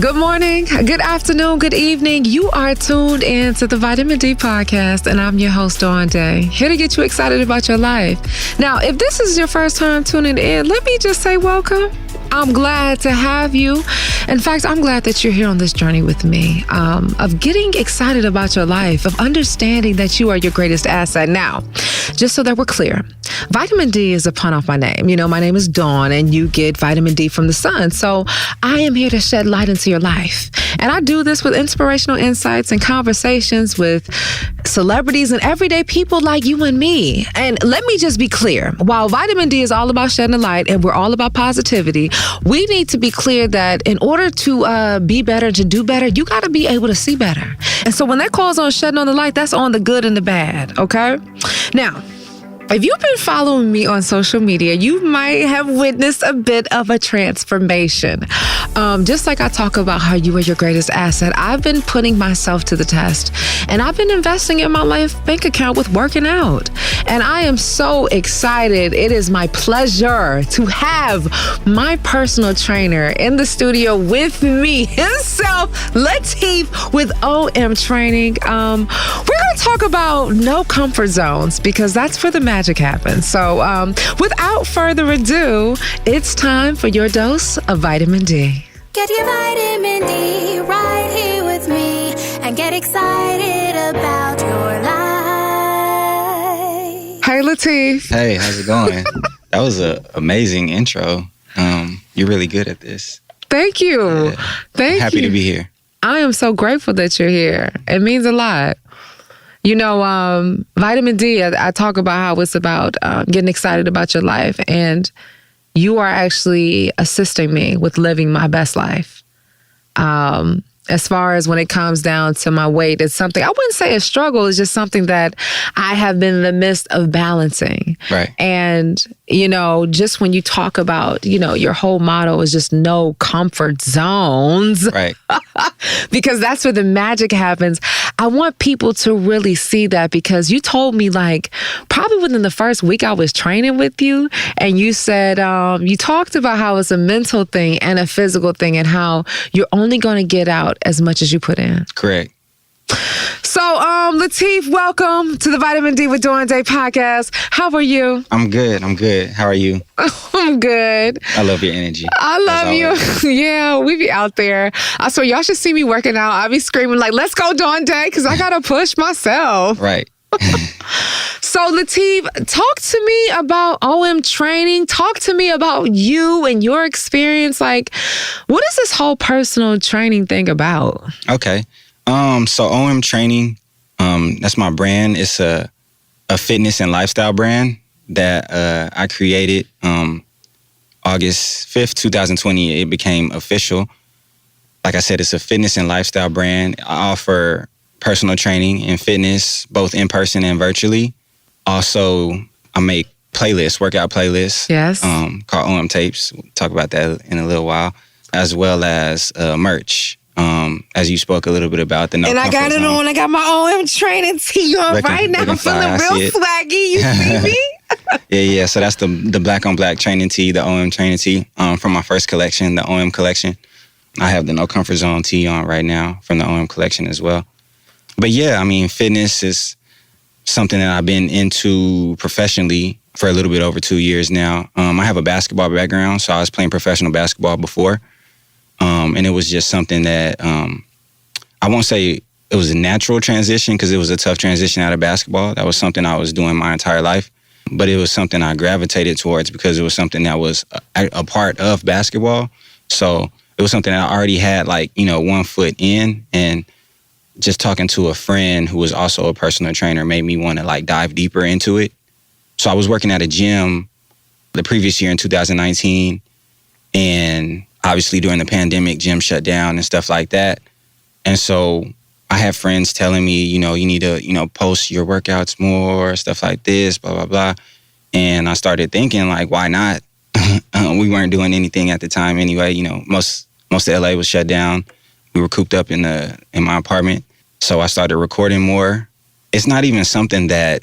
Good morning, good afternoon, good evening. You are tuned in to the Vitamin D podcast, and I'm your host, Dawn Dai, here to get you excited about your life. Now, if this is your first time tuning in, let me just say welcome. I'm glad to have you. In fact, I'm glad that you're here on this journey with me, of getting excited about your life, of understanding that you are your greatest asset. Now, just so that we're clear, vitamin D is a pun off my name. You know, my name is Dawn, and you get vitamin D from the sun. So I am here to shed light into your life. And I do this with inspirational insights and conversations with celebrities and everyday people like you and me. And let me just be clear. While vitamin D is all about shedding a light and we're all about positivity, we need to be clear that in order to be better, to do better, you got to be able to see better. And so when that calls on shedding on the light, that's on the good and the bad, okay? Now, if you've been following me on social media, you might have witnessed a bit of a transformation. Just like I talk about how you are your greatest asset, I've been putting myself to the test, and I've been investing in my life bank account with working out. And I am so excited. It is my pleasure to have my personal trainer in the studio with me himself, Lateef with OM Training. We're going to talk about no comfort zones because that's where the magic happens. So without further ado, it's time for your dose of vitamin D. Get your vitamin D right here with me and get excited about your life. Hey, Lateef. Hey, how's it going? That was an amazing intro. You're really good at this. Thank you. Yeah. Thank you. Happy to be here. I am so grateful that you're here. It means a lot. You know, vitamin D, I talk about how it's about getting excited about your life, and you are actually assisting me with living my best life. As far as when it comes down to my weight, it's something, I wouldn't say a struggle, it's just something that I have been in the midst of balancing. Right. And, you know, just when you talk about, you know, your whole motto is just no comfort zones. Right. Because that's where the magic happens. I want people to really see that, because you told me, like, probably within the first week I was training with you, and you said, you talked about how it's a mental thing and a physical thing, and how you're only going to get out as much as you put in. Correct. So, Lateef, welcome to the Vitamin D with Dawn Dai podcast. How are you? I'm good. How are you? I'm good. I love your energy. I love you. Yeah, we be out there. I swear, y'all should see me working out. I be screaming like, let's go, Dawn Dai, because I got to push myself. Right. So, Lateef, talk to me about OM Training. Talk to me about you and your experience. Like, what is this whole personal training thing about? Okay. So OM Training, that's my brand. It's a fitness and lifestyle brand that I created August 5th, 2020. It became official. Like I said, it's a fitness and lifestyle brand. I offer personal training and fitness, both in person and virtually. Also, I make playlists, workout playlists. Yes. Called OM Tapes. We'll talk about that in a little while. As well as merch. As you spoke a little bit about the no and I got it on. I got my OM Training tee on right now. I'm feeling real swaggy. You see me? Yeah. So that's the black on black training tee, the OM training tee from my first collection, the OM collection. I have the No Comfort Zone tee on right now from the OM collection as well. But yeah, I mean, fitness is something that I've been into professionally for a little bit over 2 years now. I have a basketball background, so I was playing professional basketball before. And it was just something that I won't say it was a natural transition, because it was a tough transition out of basketball. That was something I was doing my entire life. But it was something I gravitated towards because it was something that was a part of basketball. So it was something that I already had, like, you know, 1 foot in. And just talking to a friend who was also a personal trainer made me want to, like, dive deeper into it. So I was working at a gym the previous year in 2019. And obviously during the pandemic, gym shut down and stuff like that. And so I had friends telling me, you know, you need to, you know, post your workouts more, stuff like this, blah, blah, blah. And I started thinking, like, why not? We weren't doing anything at the time anyway. You know, most of LA was shut down. We were cooped up in my apartment. So I started recording more. It's not even something that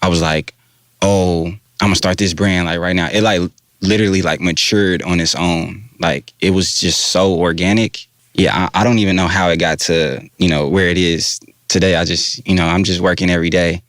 I was like, oh, I'm gonna start this brand like right now. It like literally like matured on its own. Like it was just so organic. yeah, I don't even know how it got to, where it is today. I just, I'm just working every day.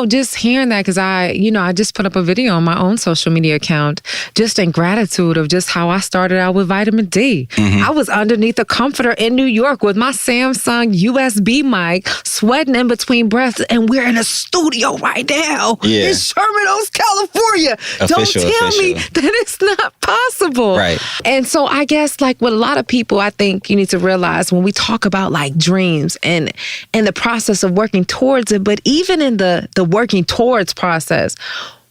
Just hearing that, because I just put up a video on my own social media account just in gratitude of just how I started out with vitamin D. Mm-hmm. I was underneath a comforter in New York with my Samsung USB mic, sweating in between breaths, and we're in a studio right now in Sherman Oaks, California. Don't tell me that it's not possible. Right. And so I guess like what a lot of people, I think you need to realize when we talk about like dreams and the process of working towards it, but even in the working towards process,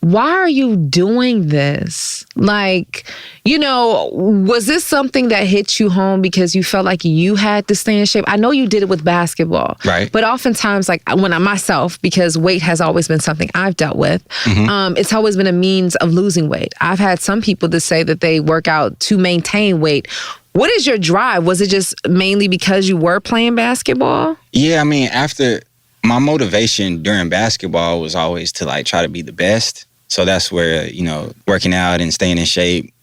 why are you doing this? Like, was this something that hit you home because you felt like you had to stay in shape? I know you did it with basketball, right? But oftentimes, like when I myself, because weight has always been something I've dealt with, it's always been a means of losing weight. I've had some people that say that they work out to maintain weight. What is your drive? Was it just mainly because you were playing basketball? Yeah, I mean, my motivation during basketball was always to like try to be the best. So that's where, working out and staying in shape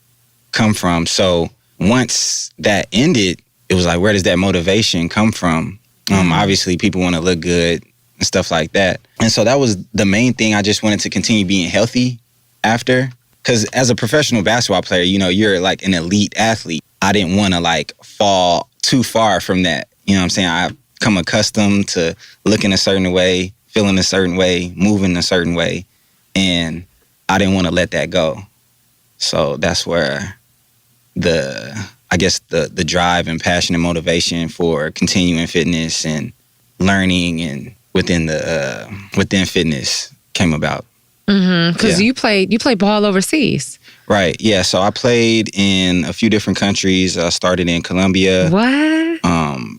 come from. So once that ended, it was like, where does that motivation come from? Obviously, people want to look good and stuff like that. And so that was the main thing. I just wanted to continue being healthy after. Because as a professional basketball player, you're like an elite athlete. I didn't want to like fall too far from that. You know what I'm saying? I become accustomed to looking a certain way, feeling a certain way, moving a certain way. And I didn't want to let that go. So that's where the drive and passion and motivation for continuing fitness and learning and within fitness came about. Because you played ball overseas. Right. Yeah. So I played in a few different countries. I started in Colombia. What?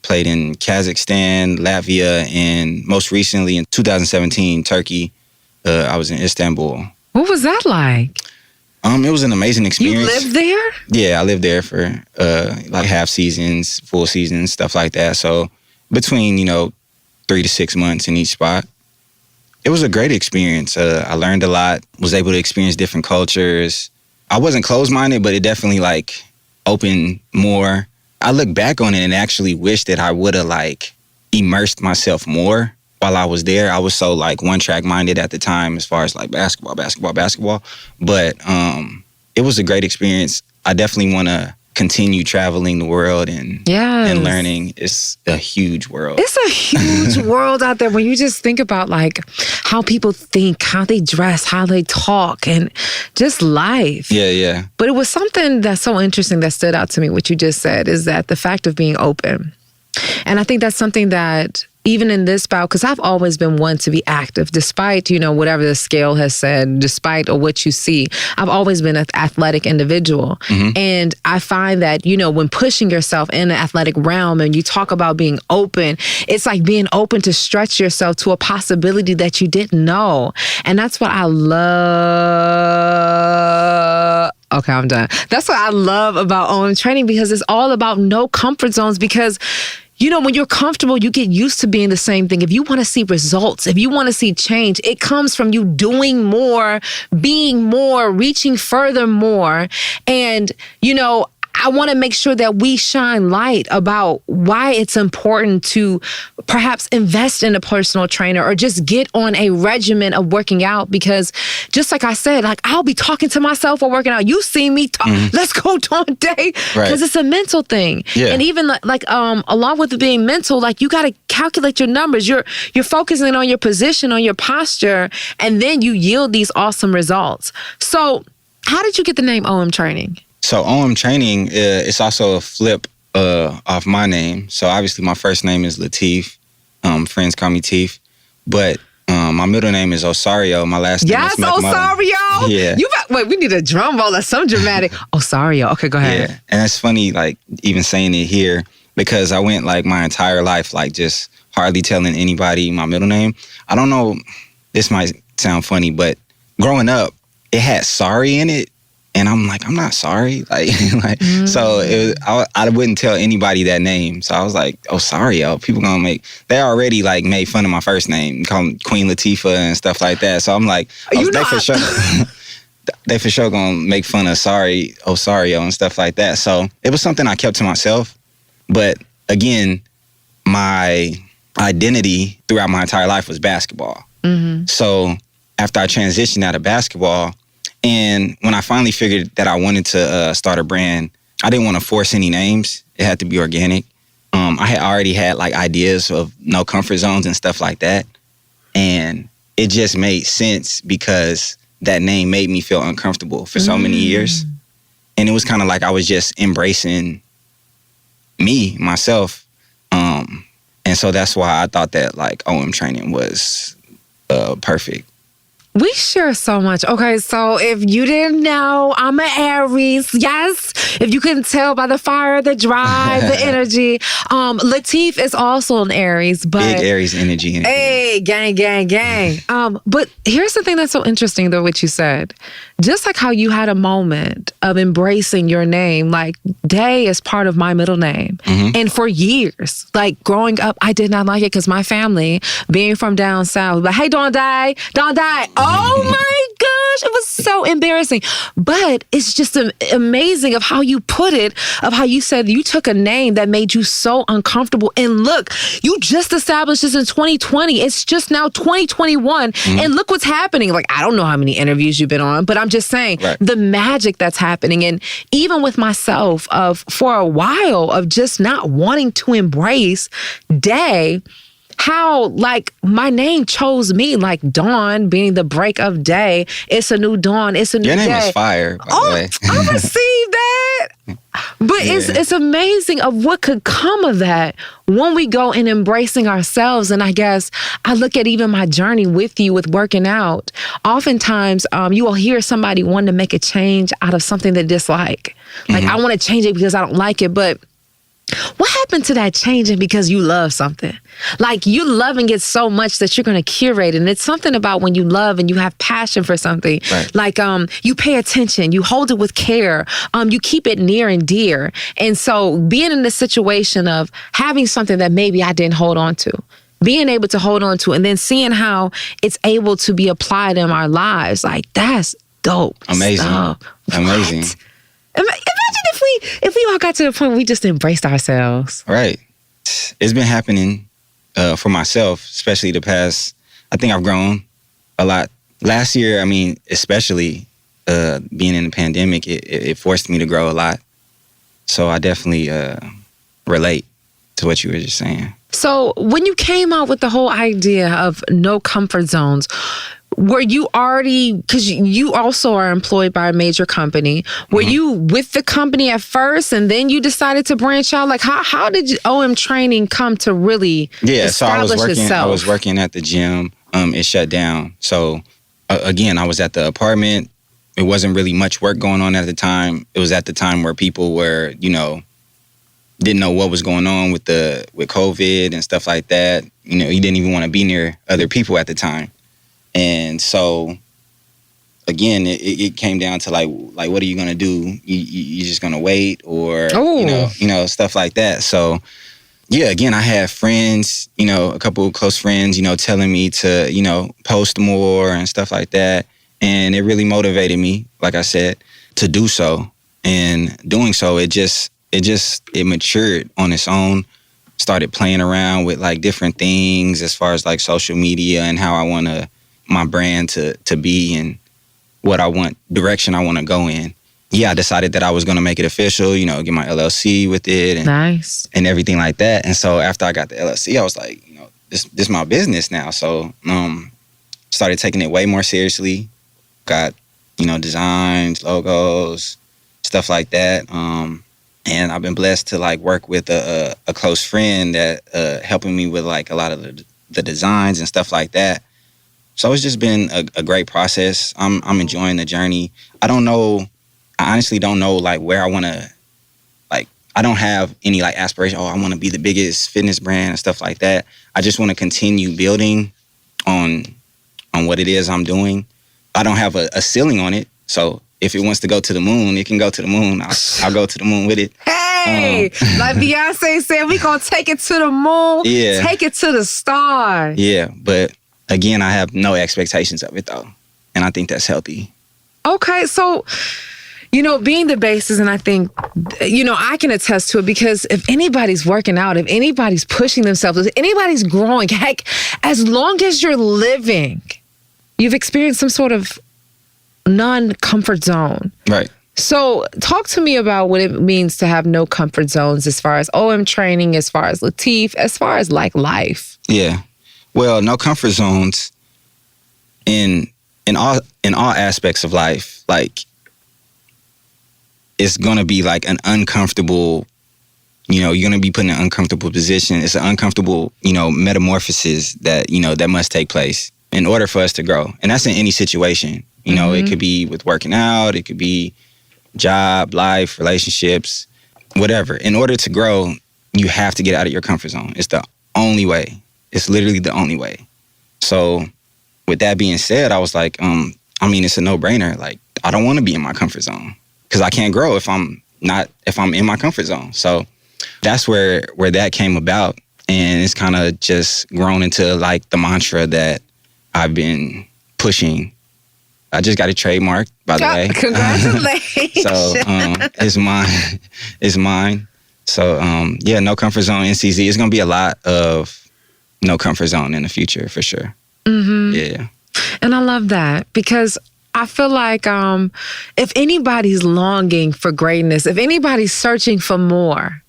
Played in Kazakhstan, Latvia, and most recently in 2017, Turkey. I was in Istanbul. What was that like? It was an amazing experience. You lived there? Yeah, I lived there for like half seasons, full seasons, stuff like that. So between 3 to 6 months in each spot. It was a great experience. I learned a lot, was able to experience different cultures. I wasn't closed-minded, but it definitely like opened more. I look back on it and actually wish that I would have like immersed myself more while I was there. I was so like one-track minded at the time as far as like basketball. But it was a great experience. I definitely want to continue traveling the world and learning. It's a huge world. It's a huge world out there when you just think about like how people think, how they dress, how they talk, and just life. Yeah. But it was something that's so interesting that stood out to me, what you just said, is that the fact of being open. And I think that's something that even in this bout, because I've always been one to be active, despite, whatever the scale has said, despite or what you see, I've always been an athletic individual. And I find that, when pushing yourself in the athletic realm and you talk about being open, it's like being open to stretch yourself to a possibility that you didn't know. And that's what I love. Okay, I'm done. That's what I love about OM training, because it's all about no comfort zones, because when you're comfortable, you get used to being the same thing. If you want to see results, if you want to see change, it comes from you doing more, being more, reaching further more. And, I want to make sure that we shine light about why it's important to perhaps invest in a personal trainer or just get on a regimen of working out, because just like I said, like I'll be talking to myself while working out. You see me talk, let's go Dawn Dai, because it's a mental thing. Yeah. And even like along with it being mental, like you got to calculate your numbers. You're focusing on your position, on your posture, and then you yield these awesome results. So how did you get the name OM Training? So OM Training, it's also a flip off my name. So obviously my first name is Lateef. Friends call me Teef. But my middle name is 𝘲𝘪𝘗. My last name is McMullan. 𝘲𝘪𝘗? Yeah. Wait, we need a drum roll or some dramatic. 𝘲𝘪𝘗. Okay, go ahead. Yeah, and it's funny, like, even saying it here, because I went, like, my entire life, like, just hardly telling anybody my middle name. I don't know, this might sound funny, but growing up, it had sorry in it. And I'm like, I'm not sorry. So I wouldn't tell anybody that name. So I was like, 𝘲𝘪𝘗. People they already like made fun of my first name, call me Queen Latifah and stuff like that. So I'm like, they for sure gonna make fun of 𝘲𝘪𝘗 and stuff like that. So it was something I kept to myself. But again, my identity throughout my entire life was basketball. Mm-hmm. So after I transitioned out of basketball, and when I finally figured that I wanted to start a brand, I didn't want to force any names. It had to be organic. I had already had like ideas of no comfort zones and stuff like that. And it just made sense because that name made me feel uncomfortable for so many years. And it was kind of like I was just embracing myself. And so that's why I thought that like OM Training was perfect. We share so much. Okay, so if you didn't know, I'm an Aries. Yes. If you couldn't tell by the fire, the drive, the energy. Lateef is also an Aries. But big Aries energy. Hey, gang, gang, gang. But here's the thing that's so interesting, though, what you said. Just like how you had a moment of embracing your name, like Day is part of my middle name. Mm-hmm. And for years, like growing up, I did not like it because my family, being from down south, like, hey, Dawn Dai, Dawn Dai. Oh my gosh, it was so embarrassing. But it's just amazing of how you put it, of how you said you took a name that made you so uncomfortable. And look, you just established this in 2020. It's just now 2021. Mm-hmm. And look what's happening. Like, I don't know how many interviews you've been on, but I'm just saying the magic that's happening. And even with myself, for a while of just not wanting to embrace Day, how like my name chose me, like Dawn being the break of day. It's a new dawn. It's a new day. Your name is fire, by the way. I received that. But it's amazing of what could come of that when we go in embracing ourselves. And I guess I look at even my journey with you with working out. Oftentimes, you will hear somebody wanting to make a change out of something they dislike. Like, I want to change it because I don't like it, but what happened to that changing because you love something? Like, you loving it so much that you're going to curate it. And it's something about when you love and you have passion for something. Right. Like, you pay attention, you hold it with care, you keep it near and dear. And so being in the situation of having something that maybe I didn't hold on to, being able to hold on to, and then seeing how it's able to be applied in our lives, like, that's dope. Amazing. Stuff. Amazing. What? Imagine if we all got to the point where we just embraced ourselves. Right. It's been happening for myself, especially the past, I think I've grown a lot. Last year, I mean, especially being in the pandemic, it forced me to grow a lot. So I definitely relate to what you were just saying. So when you came out with the whole idea of no comfort zones, were you already, because you also are employed by a major company, were you with the company at first and then you decided to branch out? Like, how did OM Training come to really establish itself? I was working at the gym. It shut down. So again, I was at the apartment. It wasn't really much work going on at the time. It was at the time where people were, didn't know what was going on with COVID and stuff like that. You didn't even want to be near other people at the time. And so, again, it came down to like, what are you gonna do? You just gonna wait, or stuff like that. So, yeah, again, I had friends, a couple of close friends, telling me to, post more and stuff like that, and it really motivated me, like I said, to do so. And doing so, it matured on its own. Started playing around with like different things as far as like social media and how I want my brand to be and what I want, direction I want to go in. Yeah, I decided that I was going to make it official, get my LLC with it and, nice. And everything like that. And so after I got the LLC, I was like, this is my business now. So started taking it way more seriously. Got, designs, logos, stuff like that. And I've been blessed to like work with a close friend that helping me with like a lot of the designs and stuff like that. So it's just been a great process. I'm enjoying the journey. I honestly don't know like where I want to, like, I don't have any like aspiration. I want to be the biggest fitness brand and stuff like that. I just want to continue building on what it is I'm doing. I don't have a ceiling on it. So if it wants to go to the moon, it can go to the moon. I'll go to the moon with it. Hey, like Beyonce said, we gonna take it to the moon. Yeah. Take it to the stars. Yeah, but again, I have no expectations of it though. And I think that's healthy. Okay, so Being the basis, and I think, I can attest to it, because if anybody's working out, if anybody's pushing themselves, if anybody's growing, heck, as long as you're living, you've experienced some sort of non-comfort zone. Right. So talk to me about what it means to have no comfort zones as far as OM training, as far as Lateef, as far as like life. Yeah. Well, no comfort zones in all aspects of life. Like, it's going to be like an uncomfortable, you're going to be put in an uncomfortable position. It's an uncomfortable, metamorphosis that, that must take place in order for us to grow. And that's in any situation. It could be with working out. It could be job, life, relationships, whatever. In order to grow, you have to get out of your comfort zone. It's the only way. It's literally the only way. So with that being said, I was like, it's a no-brainer. Like, I don't want to be in my comfort zone, because I can't grow if I'm in my comfort zone. So that's where that came about. And it's kind of just grown into like the mantra that I've been pushing. I just got it trademarked, by the way. Congratulations. So it's mine. It's mine. So no comfort zone, NCZ. It's going to be a lot of no comfort zone in the future, for sure. Mm-hmm. Yeah. And I love that, because I feel like if anybody's longing for greatness, if anybody's searching for more,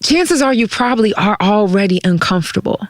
chances are you probably are already uncomfortable.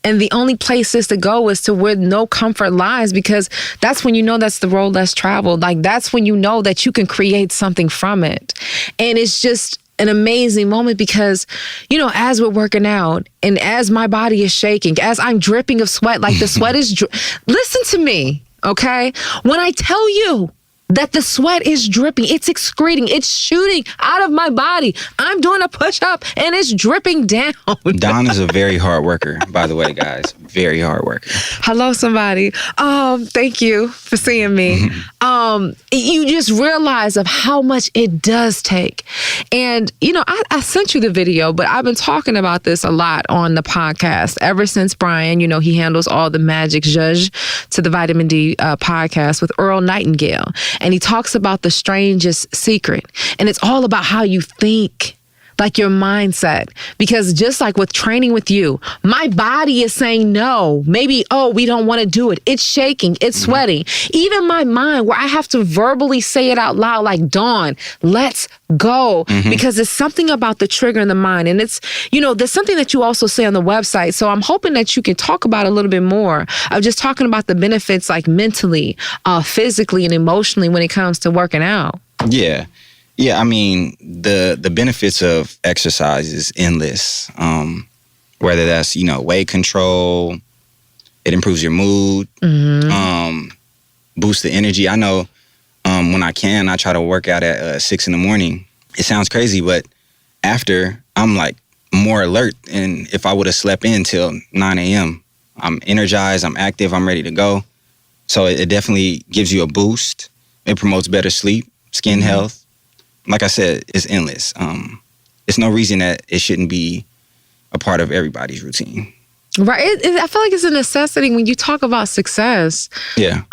And the only places to go is to where no comfort lies, because that's when that's the road less traveled. Like, that's when that you can create something from it. And it's just an amazing moment, because, as we're working out and as my body is shaking, as I'm dripping of sweat, like the sweat is, listen to me, okay? When I tell you that the sweat is dripping, it's excreting, it's shooting out of my body, I'm doing a push-up and it's dripping down. Dawn is a very hard worker, by the way, guys. Very hard worker. Hello, somebody. Thank you for seeing me. You just realize of how much it does take. And, I sent you the video, but I've been talking about this a lot on the podcast ever since Brian, he handles all the magic zhuzh to the Vitamin D podcast with Earl Nightingale. And he talks about the strangest secret. And it's all about how you think, like your mindset. Because just like with training with you, my body is saying no. Maybe, we don't want to do it. It's shaking. It's sweating. Even my mind, where I have to verbally say it out loud, like, Dawn, let's go. Because there's something about the trigger in the mind. And it's, there's something that you also say on the website. So I'm hoping that you can talk about a little bit more of just talking about the benefits, like mentally, physically, and emotionally when it comes to working out. Yeah. Yeah, I mean, the benefits of exercise is endless. Whether that's, weight control, it improves your mood, boosts the energy. I know when I try to work out at 6 a.m. It sounds crazy, but after, I'm like more alert than if I would have slept in till 9 a.m. I'm energized, I'm active, I'm ready to go. So it definitely gives you a boost. It promotes better sleep, skin health. Like I said, it's endless. It's no reason that it shouldn't be a part of everybody's routine. Right. I feel like it's a necessity when you talk about success. Yeah.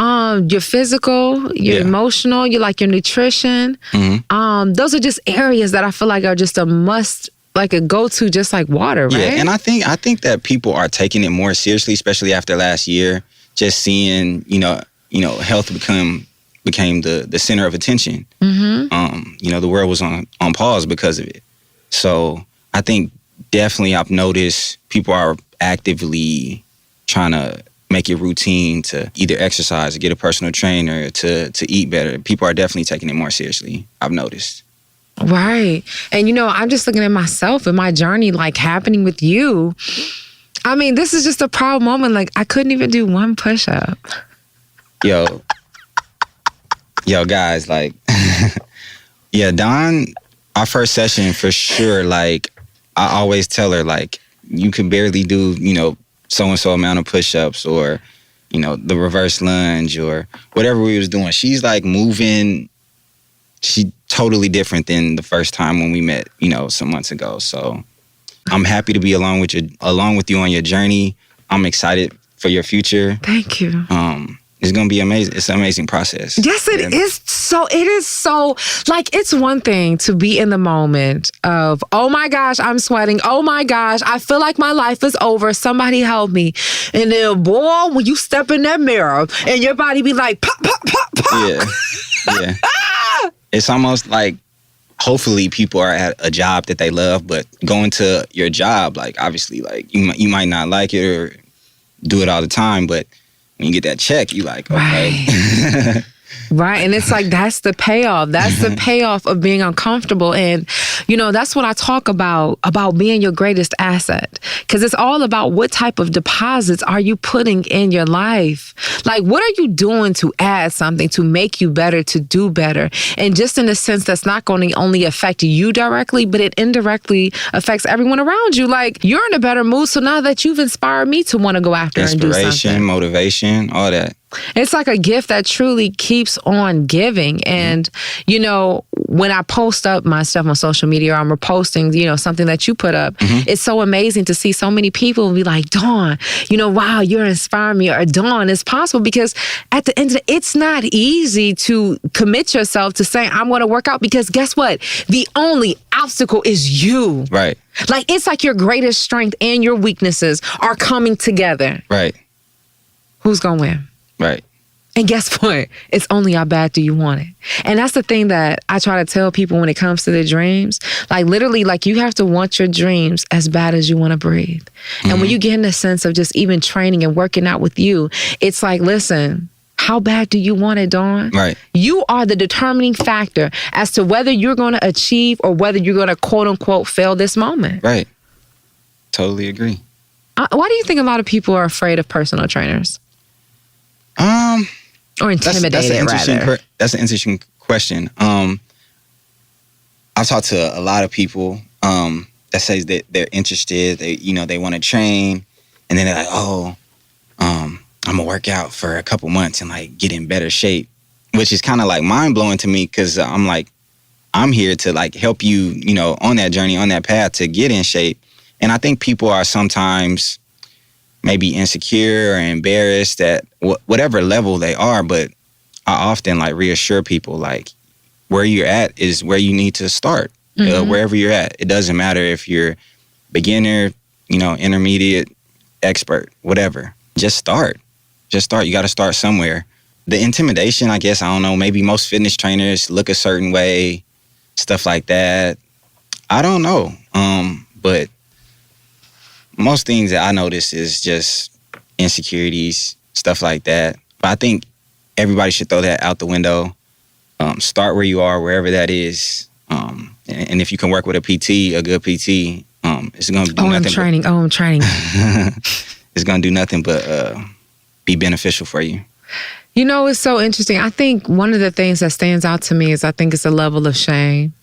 Your physical, your emotional, your nutrition. Those are just areas that I feel like are just a must, like a go-to, just like water, right? Yeah, and I think that people are taking it more seriously, especially after last year. Just seeing, health became the center of attention. The world was on pause because of it. So I think definitely I've noticed people are actively trying to make it routine to either exercise or get a personal trainer to eat better. People are definitely taking it more seriously, I've noticed. Right. And, I'm just looking at myself and my journey, like, happening with you. I mean, this is just a proud moment. Like, I couldn't even do one push-up. Yo, guys, like, yeah, Dawn, our first session for sure, like, I always tell her, like, you can barely do, so-and-so amount of push-ups or, the reverse lunge or whatever we was doing. She's, like, moving. She totally different than the first time when we met, some months ago. So I'm happy to be along with you on your journey. I'm excited for your future. Thank you. It's going to be amazing. It's an amazing process. Yes, it is so, like, it's one thing to be in the moment of, oh my gosh, I'm sweating. Oh my gosh, I feel like my life is over. Somebody help me. And then, boy, when you step in that mirror and your body be like, pop, pop, pop, pop. Yeah. It's almost like, hopefully people are at a job that they love, but going to your job, like, obviously, like, you might not like it or do it all the time, but when you get that check, you like, okay. Right. Right. And it's like, that's the payoff. That's the payoff of being uncomfortable. And, you know, that's what I talk about being your greatest asset. Because it's all about what type of deposits are you putting in your life? Like, what are you doing to add something, to make you better, to do better? And just in a sense that's not going to only affect you directly, but it indirectly affects everyone around you. Like, you're in a better mood. So now that you've inspired me to want to go after and do something. Inspiration, motivation, all that. It's like a gift that truly keeps on giving. And, you know, when I post up my stuff on social media, or I'm reposting, you know, something that you put up, it's so amazing to see so many people be like, Dawn, you know, wow, you're inspiring me. Or Dawn, it's possible. Because at the end of the day, it's not easy to commit yourself to saying, I'm going to work out. Because guess what? The only obstacle is you. Right. Like, it's like your greatest strength and your weaknesses are coming together. Right. Who's going to win? Right. And guess what? It's only how bad do you want it? And that's the thing that I try to tell people when it comes to their dreams. Like, literally, like, you have to want your dreams as bad as you want to breathe. And when you get in the sense of just even training and working out with you, it's like, listen, how bad do you want it, Dawn? Right. You are the determining factor as to whether you're going to achieve or whether you're going to, quote unquote, fail this moment. Right. Totally agree. Why do you think a lot of people are afraid of personal trainers? Or intimidated, that's an interesting question. I've talked to a lot of people that says that they're interested. They want to train, and then they're like, "Oh, I'm gonna work out for a couple months and like get in better shape," which is kind of like mind blowing to me because I'm like, I'm here to like help you, you know, on that journey, on that path to get in shape. And I think people are sometimes maybe insecure or embarrassed at whatever level they are, but I often like reassure people like where you're at is where you need to start. Wherever you're at, it doesn't matter if you're beginner, you know, intermediate, expert, whatever. Just start. You got to start somewhere. The intimidation, I guess, I don't know. Maybe most fitness trainers look a certain way, stuff like that. I don't know, but most things that I notice is just insecurities, stuff like that. But I think everybody should throw that out the window. Start where you are, wherever that is. And if you can work with a PT, a good PT, it's going to do nothing. I'm training. It's going to do nothing but be beneficial for you. You know, it's so interesting. I think one of the things that stands out to me is I think it's a level of shame.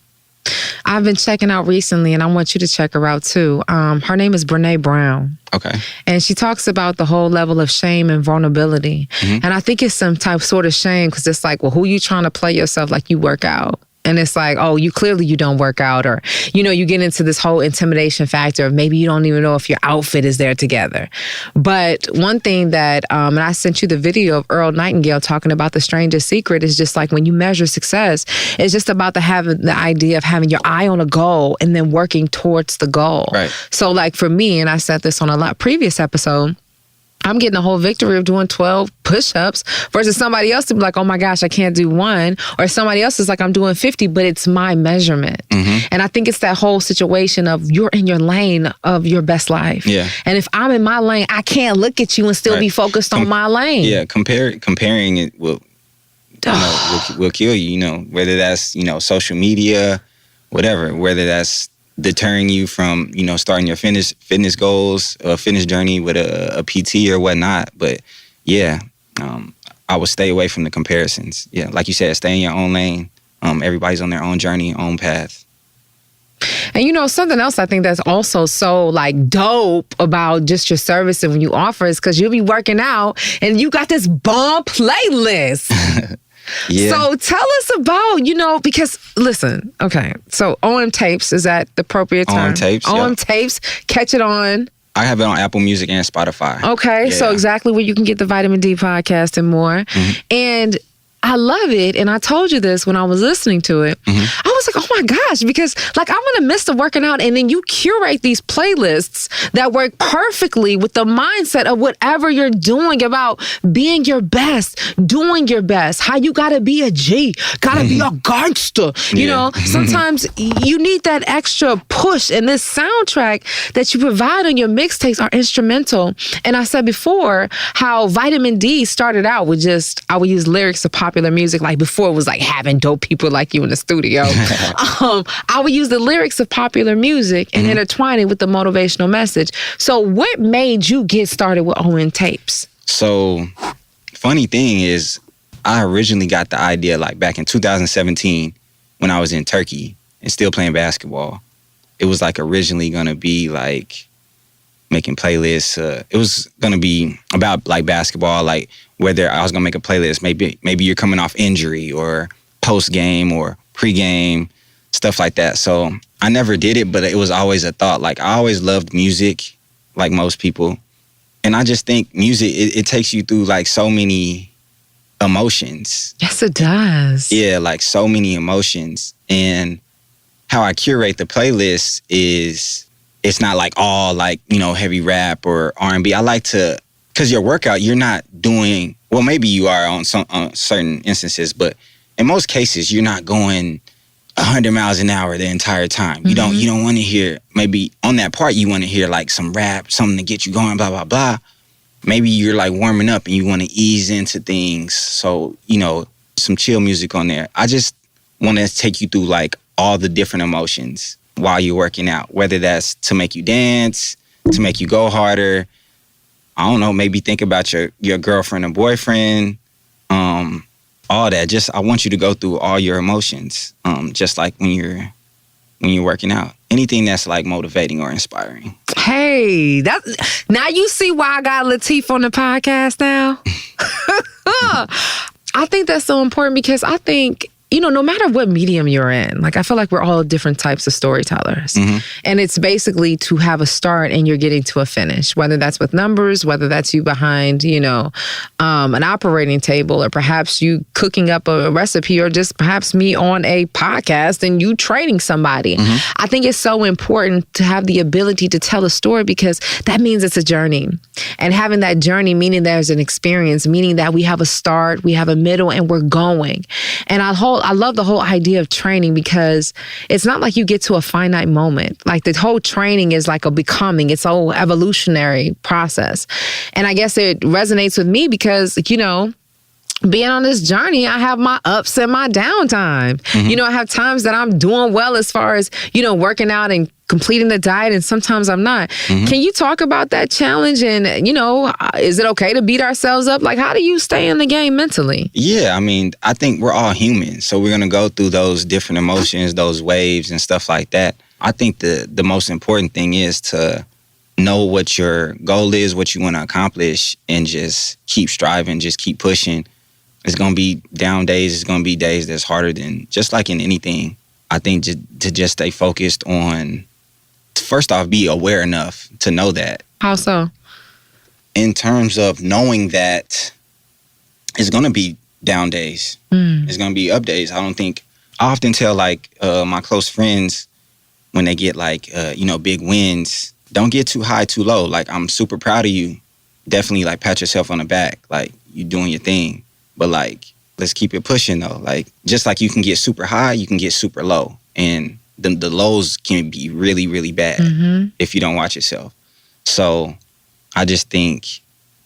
I've been checking out recently, and I want you to check her out too. Her name is Brené Brown. Okay. And she talks about the whole level of shame and vulnerability. And I think it's some type sort of shame because it's like, well, who you trying to play yourself like you work out? And it's like, oh, you don't work out. Or, you know, you get into this whole intimidation factor of maybe you don't even know if your outfit is there together. But one thing that, and I sent you the video of Earl Nightingale talking about the strangest secret is just like when you measure success, it's just about the idea of having your eye on a goal and then working towards the goal. Right. So like for me, and I said this on a previous episode, I'm getting a whole victory of doing 12 push-ups versus somebody else to be like, oh my gosh, I can't do one. Or somebody else is like, I'm doing 50, but it's my measurement. And I think it's that whole situation of you're in your lane of your best life. Yeah. And if I'm in my lane, I can't look at you and still be focused on my lane. Yeah, comparing it will kill you, you know, whether that's, you know, social media, whatever, whether that's deterring you from, you know, starting your fitness goals, fitness journey with a PT or whatnot. But yeah, I would stay away from the comparisons. Yeah, like you said, stay in your own lane. Everybody's on their own journey, own path. And you know, something else I think that's also so like dope about just your service and when you offer is because you'll be working out and you got this bomb playlist. Yeah. So tell us about, you know, because listen, okay, so OM tapes, is that the appropriate term? OM tapes, OM tapes, catch it on. I have it on Apple Music and Spotify. Okay, so exactly where you can get the Vitamin D podcast and more. And I love it. And I told you this when I was listening to it. I was like, oh my gosh, because like I'm in the midst of working out and then you curate these playlists that work perfectly with the mindset of whatever you're doing about being your best, doing your best, how you gotta be a G, gotta be a gangster. You know, sometimes you need that extra push, and this soundtrack that you provide on your mixtapes are instrumental. And I said before how Vitamin D started out with just, I would use lyrics of popular music, like before it was like having dope people like you in the studio. I would use the lyrics of popular music and intertwine it with the motivational message. So what made you get started with OM tapes? So funny thing is, I originally got the idea like back in 2017 when I was in Turkey and still playing basketball. It was like originally gonna be like making playlists. It was gonna be about like basketball, like whether I was gonna make a playlist. Maybe you're coming off injury or post game or pre-game, stuff like that. So I never did it, but it was always a thought. Like I always loved music, like most people, and I just think music it takes you through like so many emotions. Yes, it does. Yeah, like so many emotions. And how I curate the playlist is, it's not like all like, you know, heavy rap or R&B. I like to, because your workout, you're not doing, well, maybe you are on certain instances, but in most cases, you're not going 100 miles an hour the entire time. You don't want to hear, maybe on that part, you want to hear like some rap, something to get you going, blah, blah, blah. Maybe you're like warming up and you want to ease into things. So, you know, some chill music on there. I just want to take you through like all the different emotions while you're working out, whether that's to make you dance, to make you go harder. I don't know, maybe think about your girlfriend or boyfriend, all that. Just, I want you to go through all your emotions, just like when you're working out. Anything that's like motivating or inspiring. Hey, now you see why I got Lateef on the podcast now? I think that's so important because I think, you know, no matter what medium you're in, like I feel like we're all different types of storytellers. And it's basically to have a start and you're getting to a finish, whether that's with numbers, whether that's you behind, you know, an operating table, or perhaps you cooking up a recipe, or just perhaps me on a podcast and you training somebody. I think it's so important to have the ability to tell a story because that means it's a journey. And having that journey, meaning there's an experience, meaning that we have a start, we have a middle, and we're going. And I love the whole idea of training because it's not like you get to a finite moment. Like the whole training is like a becoming. It's a whole evolutionary process. And I guess it resonates with me because, you know, being on this journey, I have my ups and my downtime. You know, I have times that I'm doing well as far as, you know, working out and completing the diet, and sometimes I'm not. Can you talk about that challenge? And, you know, is it okay to beat ourselves up? Like, how do you stay in the game mentally? Yeah, I mean, I think we're all human. So we're going to go through those different emotions, those waves and stuff like that. I think the most important thing is to know what your goal is, what you want to accomplish, and just keep striving, just keep pushing. It's going to be down days. It's going to be days that's harder than, just like in anything. I think to just stay focused on, first off, be aware enough to know that. How so? In terms of knowing that it's going to be down days. It's going to be up days. I often tell like my close friends when they get like, you know, big wins, don't get too high, too low. Like, I'm super proud of you. Definitely like pat yourself on the back. Like, you doing your thing. But like, let's keep it pushing though. Like, just like you can get super high, you can get super low. And the lows can be really, really bad if you don't watch yourself. So I just think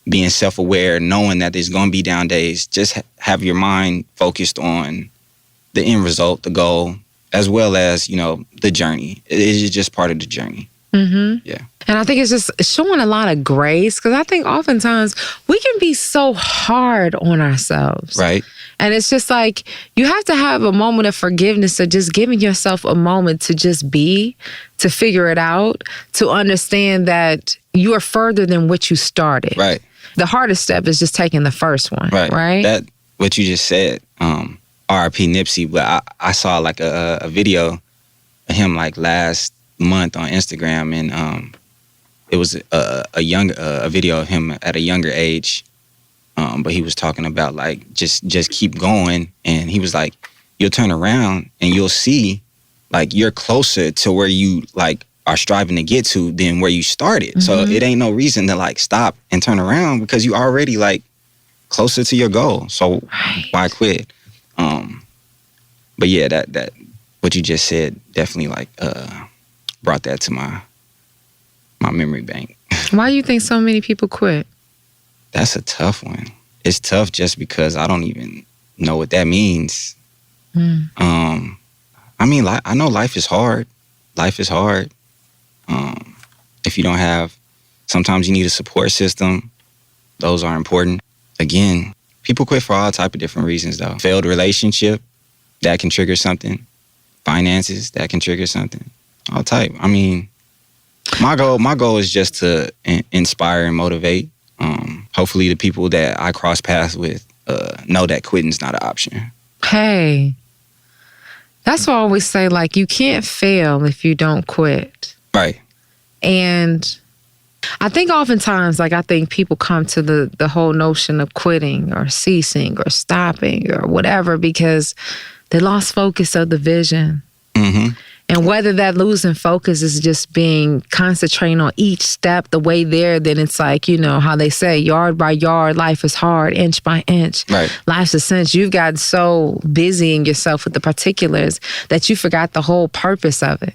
being self-aware, knowing that there's going to be down days, just have your mind focused on the end result, the goal, as well as, you know, the journey. It is just part of the journey. Yeah. And I think it's just showing a lot of grace, because I think oftentimes we can be so hard on ourselves. Right. And it's just like you have to have a moment of forgiveness, of just giving yourself a moment to just be, to figure it out, to understand that you are further than what you started. Right. The hardest step is just taking the first one. Right. That, what you just said, R.I.P. Nipsey, but I saw like a video of him like last month on Instagram, and it was a video of him at a younger age, but he was talking about like just keep going, and he was like, you'll turn around and you'll see like you're closer to where you like are striving to get to than where you started. So it ain't no reason to like stop and turn around because you already like closer to your goal. So why quit? But yeah, that what you just said definitely like brought that to my memory bank. Why do you think so many people quit? That's a tough one. It's tough just because I don't even know what that means. I mean, I know life is hard. Life is hard. If you don't have, sometimes you need a support system. Those are important. Again, people quit for all type of different reasons, though. Failed relationship, that can trigger something. Finances, that can trigger something. All type. I mean, my goal is just to inspire and motivate. Hopefully the people that I cross paths with know that quitting's not an option. Hey, that's what I always say, like, you can't fail if you don't quit. Right. And I think oftentimes, like, I think people come to the whole notion of quitting or ceasing or stopping or whatever because they lost focus of the vision. And whether that losing focus is just being concentrating on each step, the way there, then it's like, you know, how they say, yard by yard, life is hard, inch by inch. Right. Life's a cinch. You've got so busy in yourself with the particulars that you forgot the whole purpose of it.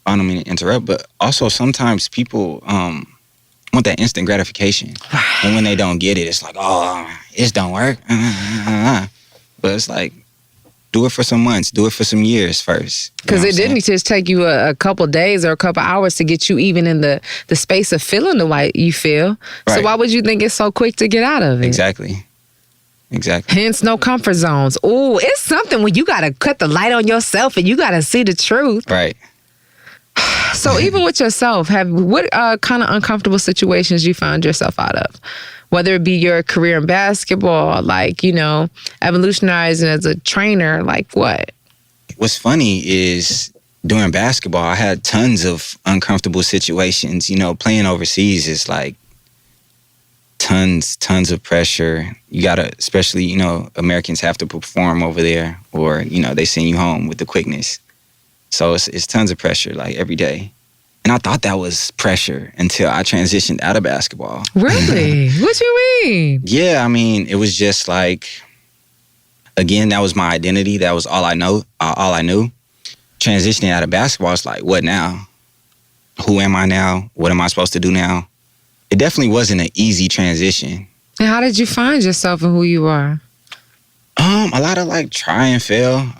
I don't mean to interrupt, but also sometimes people want that instant gratification. Right. And when they don't get it, it's like, oh, it don't work. But it's like, do it for some months. Do it for some years first. Because it didn't just take you a couple days or a couple hours to get you even in the space of feeling the way you feel. Right. So why would you think it's so quick to get out of it? Exactly. Hence, no comfort zones. Ooh, it's something when you got to cut the light on yourself and you got to see the truth. Right. So even with yourself, what kind of uncomfortable situations you found yourself out of? Whether it be your career in basketball, like, you know, evolutionizing as a trainer, like what? What's funny is during basketball, I had tons of uncomfortable situations. You know, playing overseas is like tons of pressure. You gotta, especially, you know, Americans have to perform over there or, you know, they send you home with the quickness. So it's tons of pressure, like every day. And I thought that was pressure until I transitioned out of basketball. Really? What you mean? Yeah, I mean, it was just like, again, that was my identity. That was all I knew. Transitioning out of basketball, it's like, what now? Who am I now? What am I supposed to do now? It definitely wasn't an easy transition. And how did you find yourself and who you are? A lot of like try and fail.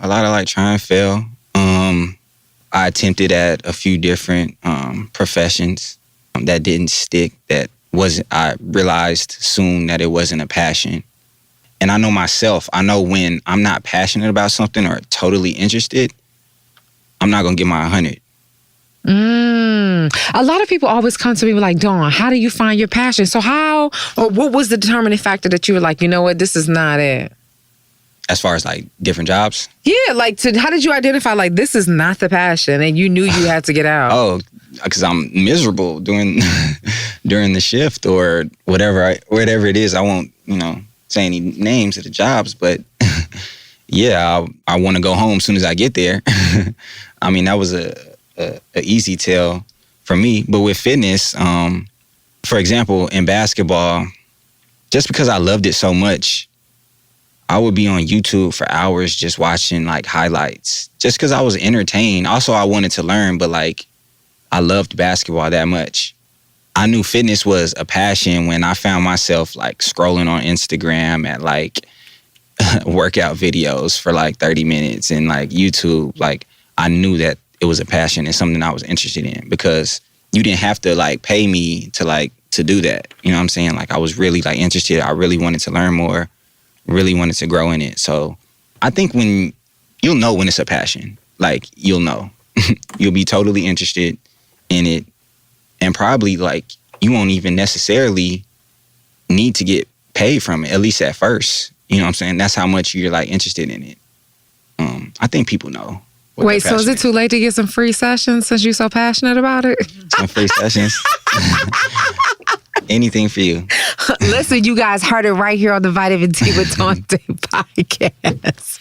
I attempted at a few different professions that didn't stick. I realized soon that it wasn't a passion. And I know myself. I know when I'm not passionate about something or totally interested, I'm not going to give my 100. A lot of people always come to me like, Dawn, how do you find your passion? So what was the determining factor that you were like, you know what, this is not it? As far as like different jobs? Yeah, like how did you identify like this is not the passion and you knew you had to get out? Oh, because I'm miserable during the shift or whatever it is. I won't, you know, say any names of the jobs, but yeah, I want to go home as soon as I get there. I mean, that was a easy tell for me. But with fitness, for example, in basketball, just because I loved it so much, I would be on YouTube for hours just watching like highlights just because I was entertained. Also, I wanted to learn, but like I loved basketball that much. I knew fitness was a passion when I found myself like scrolling on Instagram at like workout videos for like 30 minutes and like YouTube. Like I knew that it was a passion and something I was interested in because you didn't have to like pay me to do that. You know what I'm saying? Like I was really like interested. I really wanted to learn more. Really wanted to grow in it. So I think you'll know when it's a passion, like you'll know. You'll be totally interested in it and probably like you won't even necessarily need to get paid from it, at least at first. You know what I'm saying? That's how much you're like interested in it. I think people know What Wait, so is it too late to get some free sessions since you're so passionate about it? Some free sessions. Anything for you. Listen, you guys heard it right here on the Vitamin D with Dawn Dai podcast.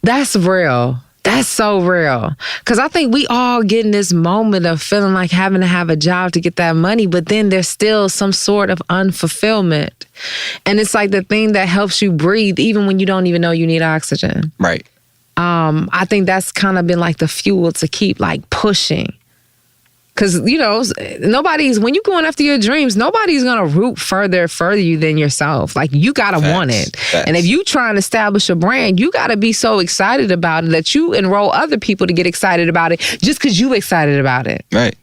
That's real. That's so real. Because I think we all get in this moment of feeling like having to have a job to get that money, but then there's still some sort of unfulfillment. And it's like the thing that helps you breathe even when you don't even know you need oxygen. Right. I think that's kind of been like the fuel to keep like pushing. Because, you know, when you're going after your dreams, nobody's going to root further you than yourself. Like, you got to want it. Facts. And if you try and establish a brand, you got to be so excited about it that you enroll other people to get excited about it just because you excited about it. Right.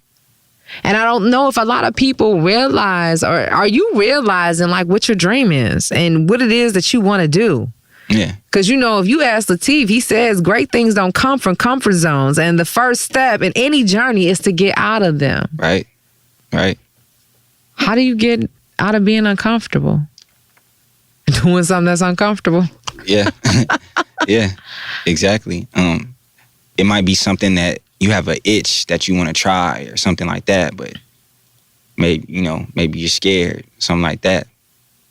And I don't know if a lot of people realize, or are you realizing like what your dream is and what it is that you want to do? Yeah. Because, you know, if you ask Lateef, he says great things don't come from comfort zones. And the first step in any journey is to get out of them. Right. Right. How do you get out of being uncomfortable? Doing something that's uncomfortable. Yeah. Yeah, exactly. It might be something that you have an itch that you want to try or something like that, but maybe you're scared, something like that.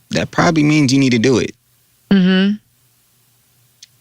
That probably means you need to do it. Mm-hmm.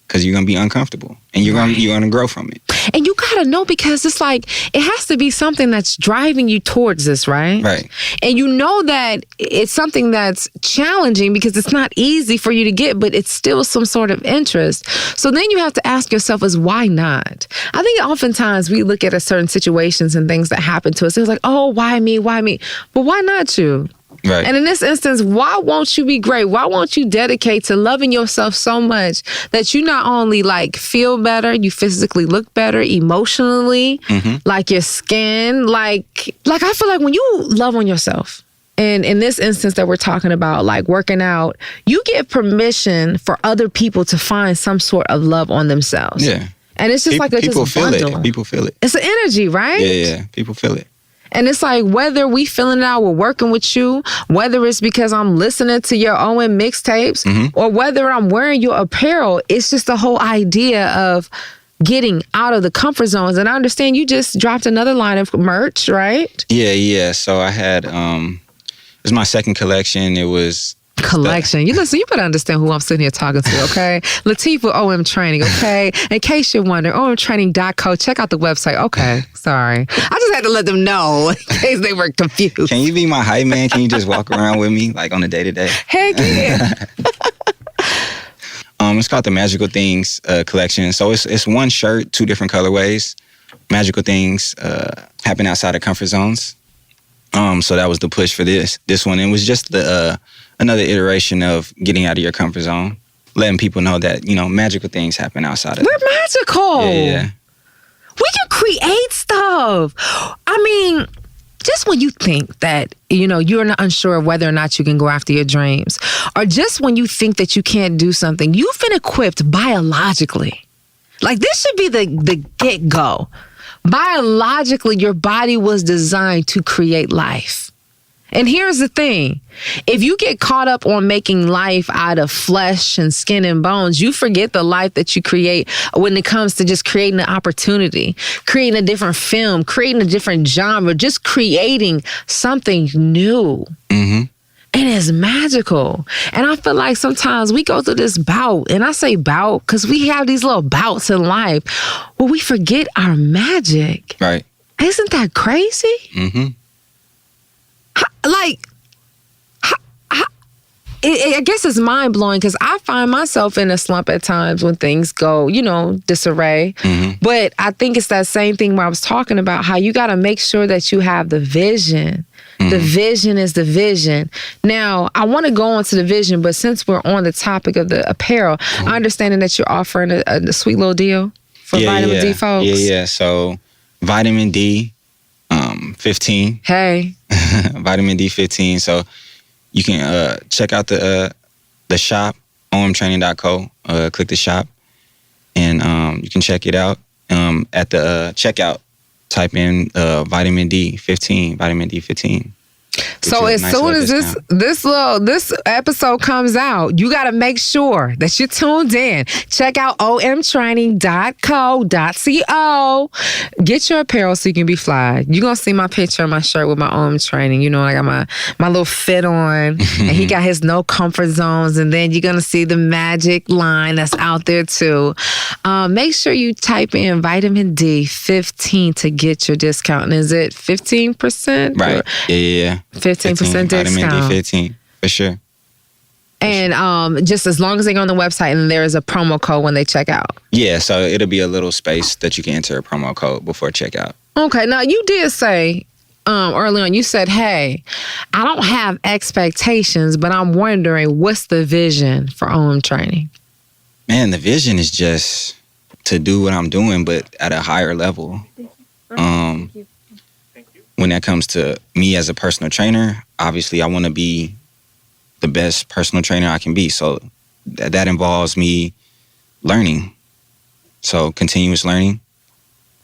Because you're going to be uncomfortable and you're going to grow from it. And you got to know, because it's like, it has to be something that's driving you towards this, right? Right. And you know that it's something that's challenging because it's not easy for you to get, but it's still some sort of interest. So then you have to ask yourself is why not? I think oftentimes we look at a certain situations and things that happen to us. It's like, oh, why me? Why me? But why not you? Right. And in this instance, why won't you be great? Why won't you dedicate to loving yourself so much that you not only like feel better, you physically look better, emotionally, like your skin, like I feel like when you love on yourself, and in this instance that we're talking about, like working out, you give permission for other people to find some sort of love on themselves. Yeah. And it's just people just feel bundle. it. People feel it. It's an energy, right? Yeah. People feel it. And it's like, whether we feeling it out, we're working with you, whether it's because I'm listening to your OM mixtapes, or whether I'm wearing your apparel, it's just the whole idea of getting out of the comfort zones. And I understand you just dropped another line of merch, right? Yeah. So I had, it was my second collection. It was... Collection. You listen, you better understand who I'm sitting here talking to, okay? Lateef with OM Training, okay? In case you're wondering, omtraining.co. Check out the website. Okay, sorry. I just had to let them know in case they were confused. Can you be my hype man? Can you just walk around with me like on a day-to-day? Heck yeah. It's called the Magical Things collection. So it's one shirt, two different colorways. Magical things happen outside of comfort zones. So that was the push for this one. It was just another iteration of getting out of your comfort zone, letting people know that, magical things happen outside of We're magical. Yeah. We can create stuff. I mean, just when you think that, you're not unsure of whether or not you can go after your dreams, or just when you think that you can't do something, you've been equipped biologically. Like, this should be the get-go. Biologically, your body was designed to create life. And here's the thing. If you get caught up on making life out of flesh and skin and bones, you forget the life that you create when it comes to just creating an opportunity, creating a different film, creating a different genre, just creating something new. Mm-hmm. It is magical. And I feel like sometimes we go through this bout, and I say bout because we have these little bouts in life where we forget our magic. Right. Isn't that crazy? Mm-hmm. I guess it's mind-blowing because I find myself in a slump at times when things go, disarray. Mm-hmm. But I think it's that same thing where I was talking about how you got to make sure that you have the vision. Mm-hmm. The vision is the vision. Now, I want to go on to the vision, but since we're on the topic of the apparel, I understand that you're offering a sweet little deal for Vitamin D folks. Yeah. So, Vitamin D 15. Hey. Vitamin D 15. So you can check out the shop, omtraining.co. Click the shop, and you can check it out. At the checkout, type in Vitamin D 15. Vitamin D 15. So as soon as this episode comes out, you got to make sure that you're tuned in. Check out 𝘲𝑪training.co.𝑧. Get your apparel so you can be fly. You're going to see my picture on my shirt with my OM training. You know, I got my little fit on, and he got his no comfort zones. And then you're going to see the magic line that's out there too. Make sure you type in vitamin D 15 to get your discount. And is it 15%? Right. Yeah. 15% discount. Vitamin D 15, for sure. And just as long as they go on the website and there is a promo code when they check out. Yeah, so it'll be a little space that you can enter a promo code before checkout. Okay, now you did say early on, you said, hey, I don't have expectations, but I'm wondering what's the vision for OM training? Man, the vision is just to do what I'm doing, but at a higher level. When that comes to me as a personal trainer, obviously I want to be the best personal trainer I can be. So that involves me learning. So continuous learning.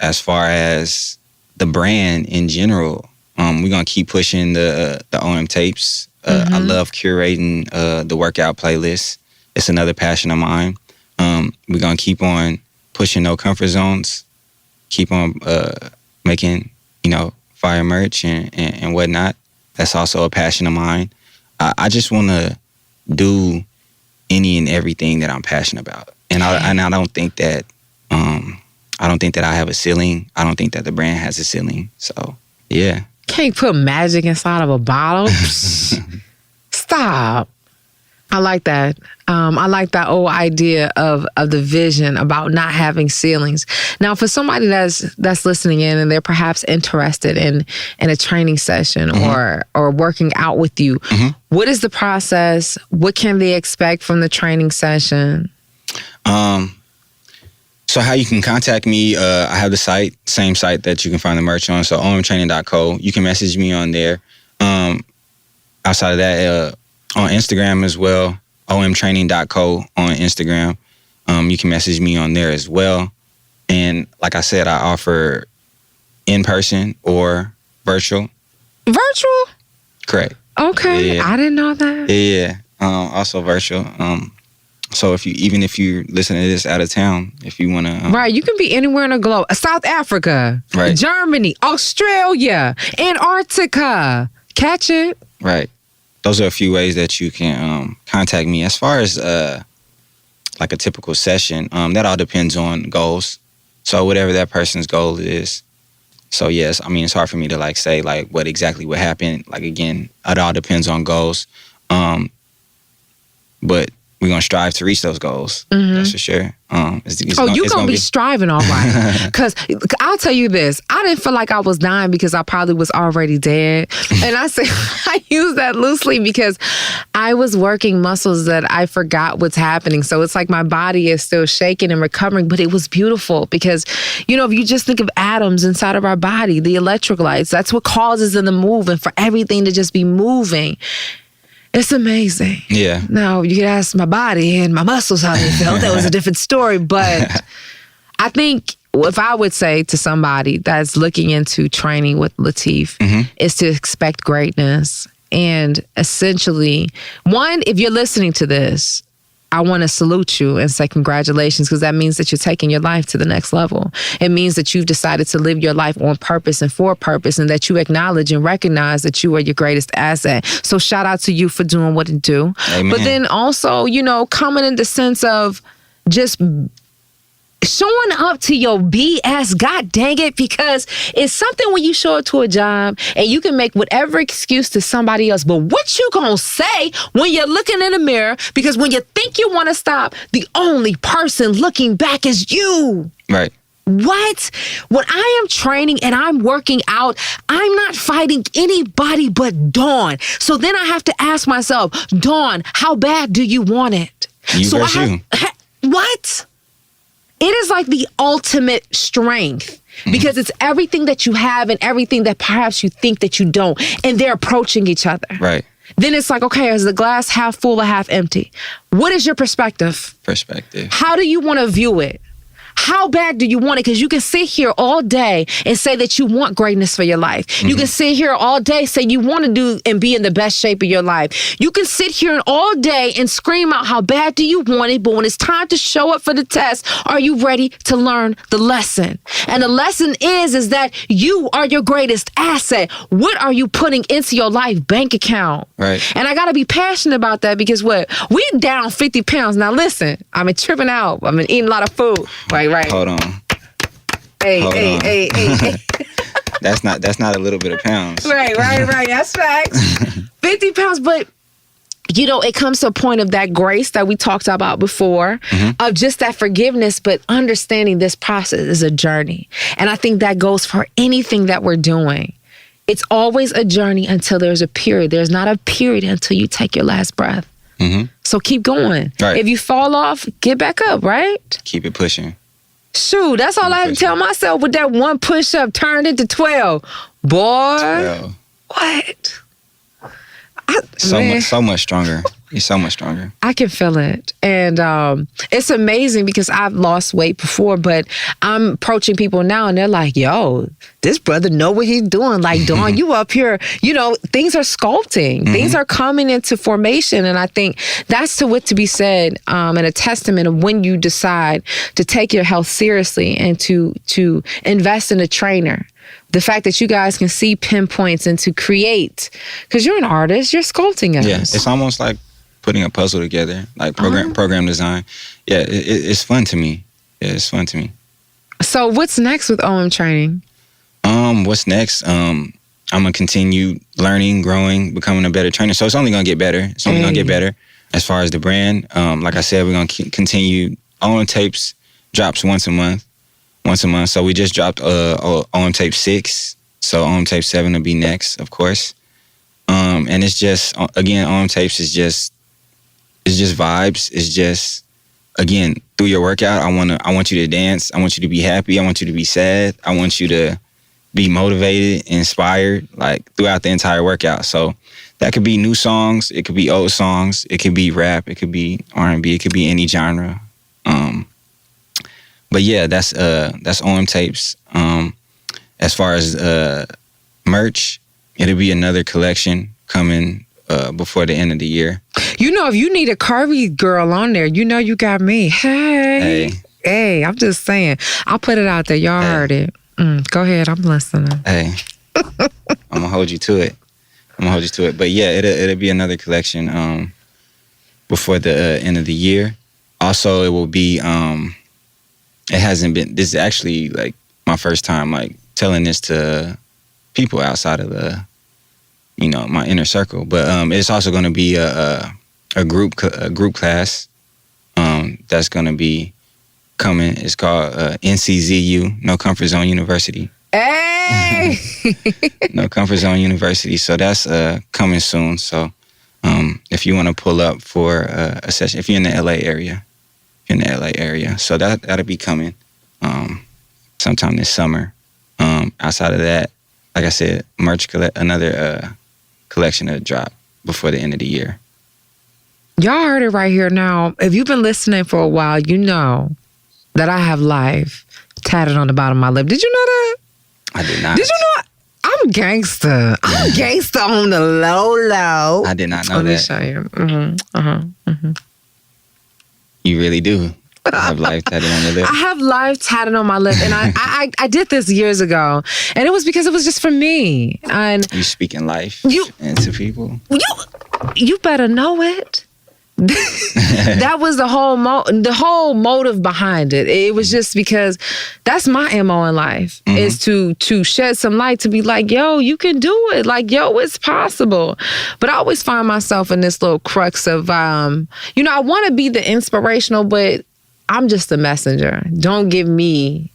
As far as the brand in general, we're going to keep pushing the OM tapes. I love curating the workout playlist. It's another passion of mine. We're going to keep on pushing no comfort zones, keep on making, fire merch and whatnot. That's also a passion of mine. I just want to do any and everything that I'm passionate about. And I don't think that I have a ceiling. I don't think that the brand has a ceiling. So, yeah. Can't put magic inside of a bottle. Stop. I like that. I like that old idea of the vision about not having ceilings. Now, for somebody that's listening in and they're perhaps interested in a training session or working out with you, what is the process? What can they expect from the training session? So how you can contact me, I have the same site that you can find the merch on. So 𝘲𝑪training.co. You can message me on there. Outside of that, on Instagram as well, 𝘲𝑪training.co on Instagram. You can message me on there as well. And like I said, I offer in-person or virtual. Virtual? Correct. Okay. Yeah. I didn't know that. Yeah. Also virtual. So if you listen to this out of town, if you want to... right, you can be anywhere in the globe. South Africa, right. Germany, Australia, Antarctica. Catch it. Right. Those are a few ways that you can contact me. As far as like a typical session, that all depends on goals. So whatever that person's goal is. So yes, I mean, it's hard for me to say what exactly would happen. Again, it all depends on goals. But we're going to strive to reach those goals. That's for sure. You're going to be striving all right. Because I'll tell you this. I didn't feel like I was dying because I probably was already dead. And I use that loosely because I was working muscles that I forgot what's happening. So it's like my body is still shaking and recovering. But it was beautiful because, if you just think of atoms inside of our body, the electrolytes, that's what causes them to move and for everything to just be moving. It's amazing. Yeah. Now, you could ask my body and my muscles how they felt. That was a different story. But I think if I would say to somebody that's looking into training with Lateef is to expect greatness. And essentially, one, if you're listening to this, I want to salute you and say congratulations because that means that you're taking your life to the next level. It means that you've decided to live your life on purpose and for purpose and that you acknowledge and recognize that you are your greatest asset. So shout out to you for doing what you do. Amen. But then also, coming in the sense of just showing up to your BS, God dang it, because it's something when you show up to a job and you can make whatever excuse to somebody else, but what you gonna say when you're looking in the mirror? Because when you think you want to stop, the only person looking back is you. Right. What? When I am training and I'm working out, I'm not fighting anybody but Dawn. So then I have to ask myself, Dawn, how bad do you want it? What? It is like the ultimate strength because it's everything that you have and everything that perhaps you think that you don't, and they're approaching each other. Right. Then it's like, okay, is the glass half full or half empty? What is your perspective? Perspective. How do you want to view it? How bad do you want it? Because you can sit here all day and say that you want greatness for your life. Mm-hmm. You can sit here all day, say you want to do and be in the best shape of your life. You can sit here all day and scream out how bad do you want it, but when it's time to show up for the test, are you ready to learn the lesson? And the lesson is that you are your greatest asset. What are you putting into your life bank account? Right. And I got to be passionate about that because we down 50 pounds. Now listen, I've been tripping out. I've been eating a lot of food. Right. Hold on. Hey. That's not a little bit of pounds. Right. That's facts. 50 pounds, but it comes to a point of that grace that we talked about before, of just that forgiveness, but understanding this process is a journey. And I think that goes for anything that we're doing. It's always a journey until there's a period. There's not a period until you take your last breath. Mm-hmm. So keep going. Right. If you fall off, get back up, right? Keep it pushing. Shoot, that's all I had to tell myself with that one push-up turned into 12. Boy. 12. What? So much stronger. You're so much stronger. I can feel it. And it's amazing because I've lost weight before, but I'm approaching people now and they're like, yo, this brother know what he's doing. Like, Dawn, you up here, things are sculpting. Mm-hmm. Things are coming into formation. And I think that's to what to be said and a testament of when you decide to take your health seriously and to invest in a trainer. The fact that you guys can see pinpoints and to create, because you're an artist, you're sculpting us. Yeah, it's almost like putting a puzzle together, like program design. Yeah, it's fun to me. Yeah, it's fun to me. So what's next with OM training? What's next? I'm gonna continue learning, growing, becoming a better trainer. So it's only gonna get better. It's only gonna get better as far as the brand. Like I said, we're gonna continue. OM Tapes drops once a month. So we just dropped OM Tape 6. So OM Tape 7 will be next, of course. And it's just, again, OM Tapes is just vibes. It's just, again, through your workout, I want you to dance. I want you to be happy. I want you to be sad. I want you to be motivated, inspired, like throughout the entire workout. So that could be new songs. It could be old songs. It could be rap. It could be R&B. It could be any genre. But yeah, that's OM Tapes. As far as merch, it'll be another collection coming before the end of the year. If you need a curvy girl on there, you got me. Hey, I'm just saying. I'll put it out there. Y'all heard it. Go ahead, I'm listening. Hey, I'm gonna hold you to it. But yeah, it'll be another collection before the end of the year. Also, it will be. It hasn't been. This is actually like my first time like telling this to people outside of the, my inner circle. But it's also going to be a group class that's going to be coming. It's called NCZU, No Comfort Zone University. Hey, No Comfort Zone University. So that's coming soon. So if you want to pull up for a session, if you're in the LA area, so that'll be coming sometime this summer. Outside of that, like I said, another collection to drop before the end of the year. Y'all heard it right here. Now, if you've been listening for a while, you know that I have life tatted on the bottom of my lip. Did you know that? I did not. Did you know? I'm gangster. I'm gangster on the low. I did not know that. Let me show you. You really do. I have life tatted on the lip. I have life tatted on my lip, and I did this years ago, and it was because it was just for me. And you speaking life into people. You better know it. That was the whole motive behind it. It was just because that's my MO in life, is to shed some light, to be like, yo, you can do it. Like, yo, it's possible. But I always find myself in this little crux of, I want to be the inspirational, but I'm just a messenger. Don't get me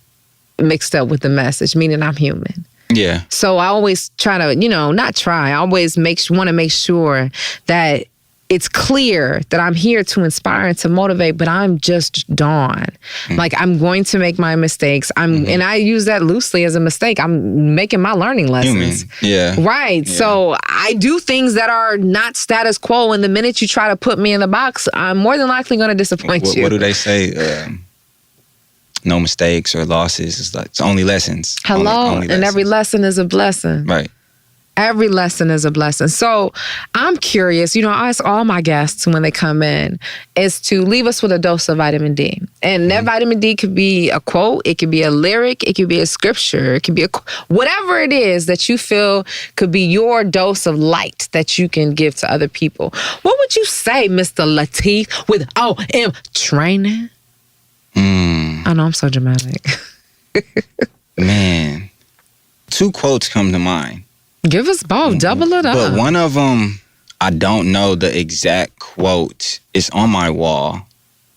mixed up with the message, meaning I'm human. Yeah. So I always try to, I always want to make sure that it's clear that I'm here to inspire and to motivate, but I'm just Dawn. Like, I'm going to make my mistakes. And I use that loosely as a mistake. I'm making my learning lessons. Human. Yeah. Right. Yeah. So I do things that are not status quo. And the minute you try to put me in the box, I'm more than likely going to disappoint you. What do they say? no mistakes or losses. It's only lessons. Hello, only and every lesson is a blessing. Right. Every lesson is a blessing. So I'm curious, I ask all my guests when they come in is to leave us with a dose of vitamin D. And that vitamin D could be a quote, it could be a lyric, it could be a scripture, it could be whatever it is that you feel could be your dose of light that you can give to other people. What would you say, Mr. Lateef, with OM training? I know I'm so dramatic. Man, 2 quotes come to mind. Give us both. Double it up. But one of them, I don't know the exact quote. It's on my wall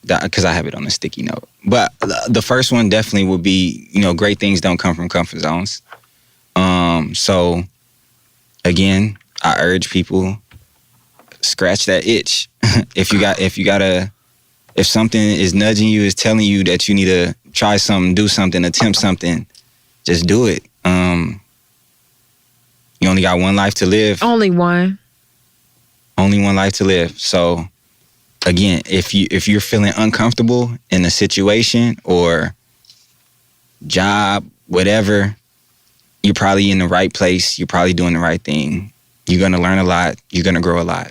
because I have it on a sticky note. But the first one definitely would be, great things don't come from comfort zones. So, again, I urge people, scratch that itch. If something is nudging you, is telling you that you need to try something, do something, attempt something, just do it. You only got one life to live. Only one. Only one life to live. So, again, if you're feeling uncomfortable in a situation or job, whatever, you're probably in the right place. You're probably doing the right thing. You're going to learn a lot. You're going to grow a lot.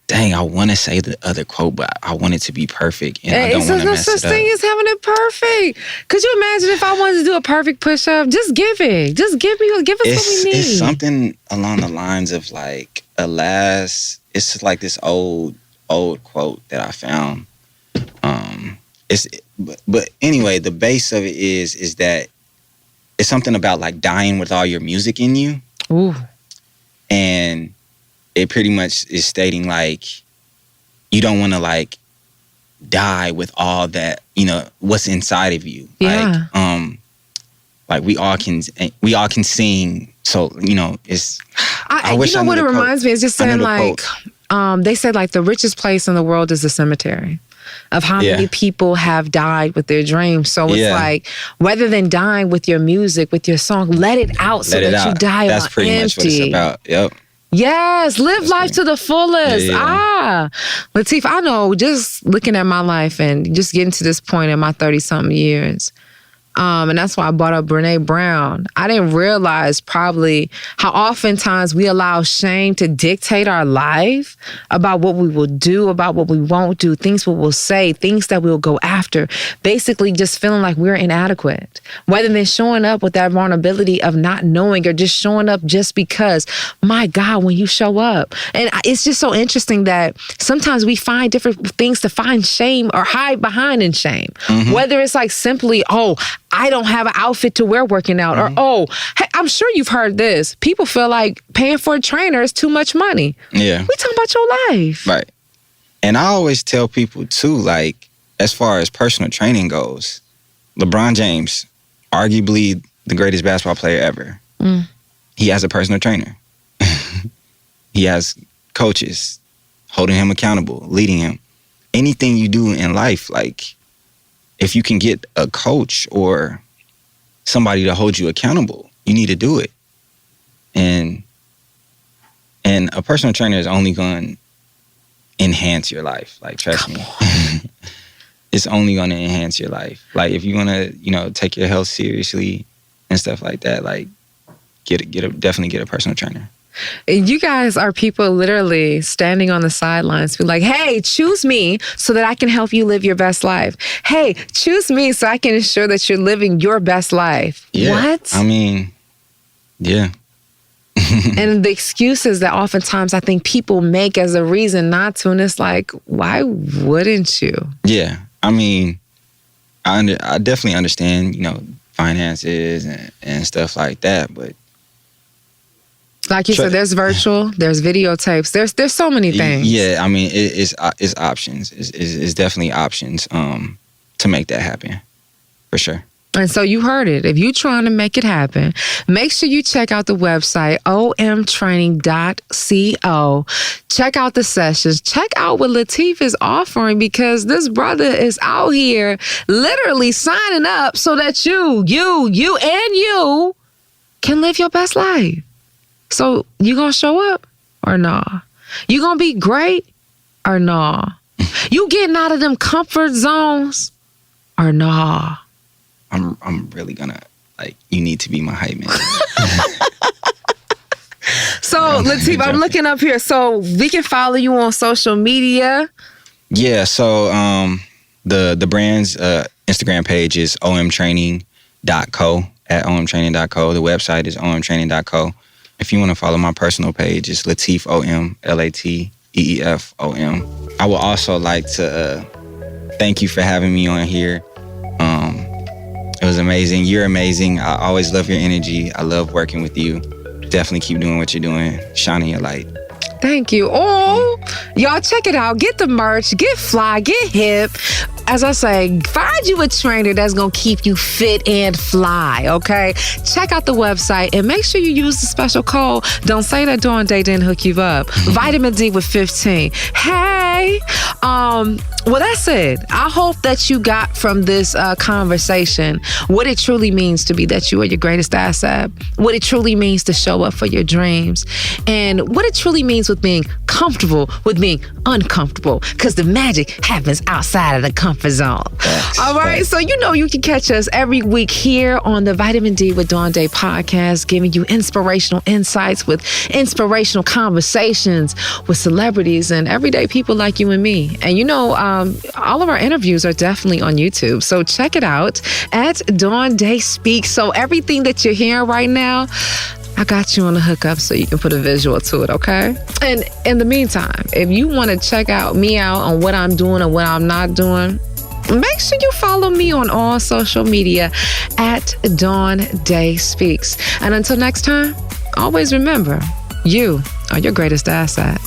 Dang, I want to say the other quote, but I want it to be perfect, and I don't want to mess it up. There's no such thing as having it perfect. Could you imagine if I wanted to do a perfect push-up? Just give it. Just give us what we need. It's something along the lines of like, it's like this old quote that I found. But anyway, the base of it is that it's something about like dying with all your music in you. Ooh. And it pretty much is stating like you don't want to like die with all that, what's inside of you. Yeah. Like we all can sing. So, it's I wish what it quote. Reminds me is just saying like they said like the richest place in the world is the cemetery. Of how many people have died with their dreams. So it's like, rather than dying with your music, with your song, let it out so that you die That's on pretty empty. much what it's about. Yep. Yes, live life to the fullest. Lateef, I know, just looking at my life and just getting to this point in my 30-something years, and that's why I brought up Brené Brown. I didn't realize probably how oftentimes we allow shame to dictate our life about what we will do, about what we won't do, things we will say, things that we'll go after. Basically just feeling like we're inadequate. Rather than showing up with that vulnerability of not knowing or just showing up just because, my God, when you show up. And it's just so interesting that sometimes we find different things to find shame or hide behind in shame. Mm-hmm. Whether it's like simply, I don't have an outfit to wear working out. Mm-hmm. Or, hey, I'm sure you've heard this. People feel like paying for a trainer is too much money. Yeah. We talking about your life. Right. And I always tell people too, like, as far as personal training goes, LeBron James, arguably the greatest basketball player ever. He has a personal trainer. He has coaches holding him accountable, leading him. Anything you do in life, like, if you can get a coach or somebody to hold you accountable, you need to do it. And a personal trainer is only going to enhance your life. Like, trust me. It's only going to enhance your life. Like, if you want to, take your health seriously and stuff like that, like, definitely get a personal trainer. You guys are people literally standing on the sidelines, be like, hey, choose me so that I can help you live your best life. Hey, choose me so I can ensure that you're living your best life. Yeah. What? I mean, yeah. And the excuses that oftentimes I think people make as a reason not to, and it's like, why wouldn't you? Yeah. I mean, I definitely understand, finances and stuff like that, but like you said, there's virtual, there's videotapes, there's so many things. Yeah, I mean, it's options. It's definitely options to make that happen, for sure. And so you heard it. If you're trying to make it happen, make sure you check out the website, omtraining.co. Check out the sessions. Check out what Lateef is offering, because this brother is out here literally signing up so that you can live your best life. So you gonna show up or nah? You gonna be great or nah? You getting out of them comfort zones or nah? I'm really gonna, like, you need to be my hype man. So, Lateef, I'm looking up here. So we can follow you on social media. Yeah, so the brand's Instagram page is 𝘲𝘪𝘵𝘠, at 𝘲𝘪𝘵𝘠. The website is 𝘲𝘪𝘵𝘠. If you want to follow my personal page, it's Lateef OM, LATEEFOM. I would also like to thank you for having me on here. It was amazing. You're amazing. I always love your energy. I love working with you. Definitely keep doing what you're doing, shining your light. Thank you. Oh, y'all check it out. Get the merch, get fly, get hip. As I say, find you a trainer that's going to keep you fit and fly, okay? Check out the website and make sure you use the special code. Don't say that Dawn Dai didn't hook you up. Vitamin D with 15. Hey, well, that's it. I hope that you got from this conversation what it truly means to be that you are your greatest asset, what it truly means to show up for your dreams, and what it truly means with being comfortable with being uncomfortable, because the magic happens outside of the comfort zone. All right, so you know you can catch us every week here on the Vitamin D with Dawn Dai podcast, giving you inspirational insights with inspirational conversations with celebrities and everyday people like you and me. And you know, all of our interviews are definitely on YouTube, so check it out at Dawn Dai Speaks. So everything that you're hearing right now, I got you on the hookup so you can put a visual to it, okay? And in the meantime, if you want to check out me out on what I'm doing and what I'm not doing, make sure you follow me on all social media at Dawn Dai Speaks. And until next time, always remember, you are your greatest asset.